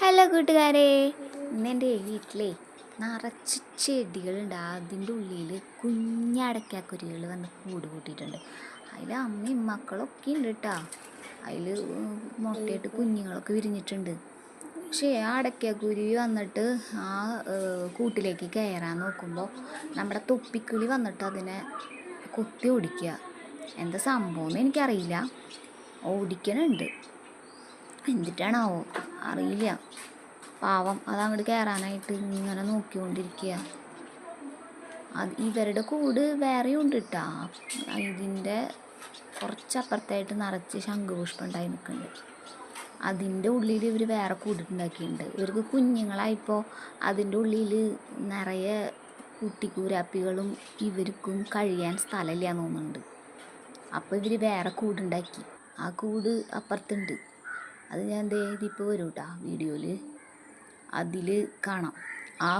Hello കൂട്ടുകാരെ, ഇന്നെൻ്റെ വീട്ടിലേ നിറച്ച് ചെടികളുണ്ട്. അതിൻ്റെ ഉള്ളിൽ കുഞ്ഞടക്കാക്കുരുകൾ വന്ന് കൂട് കൂട്ടിയിട്ടുണ്ട്. അതിൽ അമ്മയും മക്കളൊക്കെ ഉണ്ട് കേട്ടോ. അതിൽ മുട്ടയിട്ട് കുഞ്ഞുങ്ങളൊക്കെ വിരിഞ്ഞിട്ടുണ്ട്. പക്ഷേ ആ അടയ്ക്കാക്കുരുവി വന്നിട്ട് ആ കൂട്ടിലേക്ക് കയറാൻ നോക്കുമ്പോൾ നമ്മുടെ തൊപ്പിക്കിളി വന്നിട്ട് അതിനെ കൊത്തി ഓടിക്കുക. എന്താ സംഭവം എന്ന് എനിക്കറിയില്ല, ഓടിക്കണുണ്ട്. എന്തിട്ടാണാവോ അറിയില്ല. പാവം അതങ്ങോട്ട് കയറാനായിട്ട് ഇങ്ങനെ നോക്കിക്കൊണ്ടിരിക്കുക. ഇവരുടെ കൂട് വേറെയും ഉണ്ട് കേട്ടോ. ഇതിൻ്റെ കുറച്ചപ്പുറത്തായിട്ട് നിറച്ച് ശംഖുപുഷ്പം ഉണ്ടായി നിൽക്കുന്നുണ്ട്. അതിൻ്റെ ഉള്ളിൽ ഇവർ വേറെ കൂടിട്ടുണ്ടാക്കിയിട്ടുണ്ട്. ഇവർക്ക് കുഞ്ഞുങ്ങളായപ്പോൾ അതിൻ്റെ ഉള്ളിൽ നിറയെ കുട്ടിക്കൂരാപ്പികളും ഇവർക്കും കഴിയാൻ സ്ഥലമില്ല തോന്നുന്നുണ്ട്. അപ്പോൾ ഇവർ വേറെ കൂടുണ്ടാക്കി. ആ കൂട് അപ്പുറത്തുണ്ട്. അത് ഞാൻ ഇതിപ്പോൾ വരും കേട്ടോ വീഡിയോയിൽ, അതിൽ കാണാം. ആ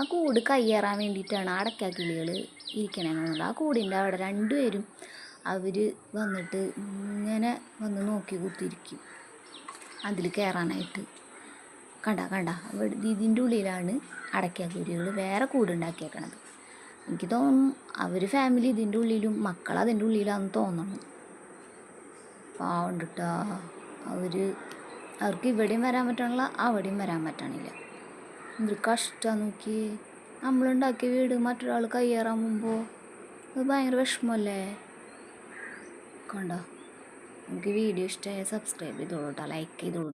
കൂട് കയ്യേറാൻ വേണ്ടിയിട്ടാണ് ആ അടയ്ക്കാക്കിളികൾ ഇരിക്കണമെന്ന് തോന്നുന്നത്. ആ കൂടിൻ്റെ അവിടെ രണ്ടുപേരും അവർ വന്നിട്ട് ഇങ്ങനെ വന്ന് നോക്കി കുത്തിയിരിക്കും അതിൽ കയറാനായിട്ട്. കണ്ട ഇതിൻ്റെ ഉള്ളിലാണ് അടയ്ക്കാക്കുരുകൾ വേറെ കൂടുണ്ടാക്കിയേക്കണത്. എനിക്ക് തോന്നുന്നു അവർ ഫാമിലി ഇതിൻ്റെ ഉള്ളിലും മക്കൾ അതിൻ്റെ ഉള്ളിലാണെന്ന് തോന്നണം. പാവണ്ട് കേട്ടോ. അവർക്ക് ഇവിടെയും വരാൻ പറ്റണില്ല, അവിടെയും വരാൻ പറ്റണില്ല. എന്തൊരു കഷ്ടമാണ് നോക്കി. നമ്മളുണ്ടാക്കിയ വീട് മറ്റൊരാൾ കയ്യേറാൻ മുമ്പോൾ അത് ഭയങ്കര വിഷമമല്ലേ. കണ്ടോ? എനിക്ക് വീഡിയോ ഇഷ്ടമായ സബ്സ്ക്രൈബ് ചെയ്തോളൂ കേട്ടോ, ലൈക്ക് ചെയ്തോളൂ.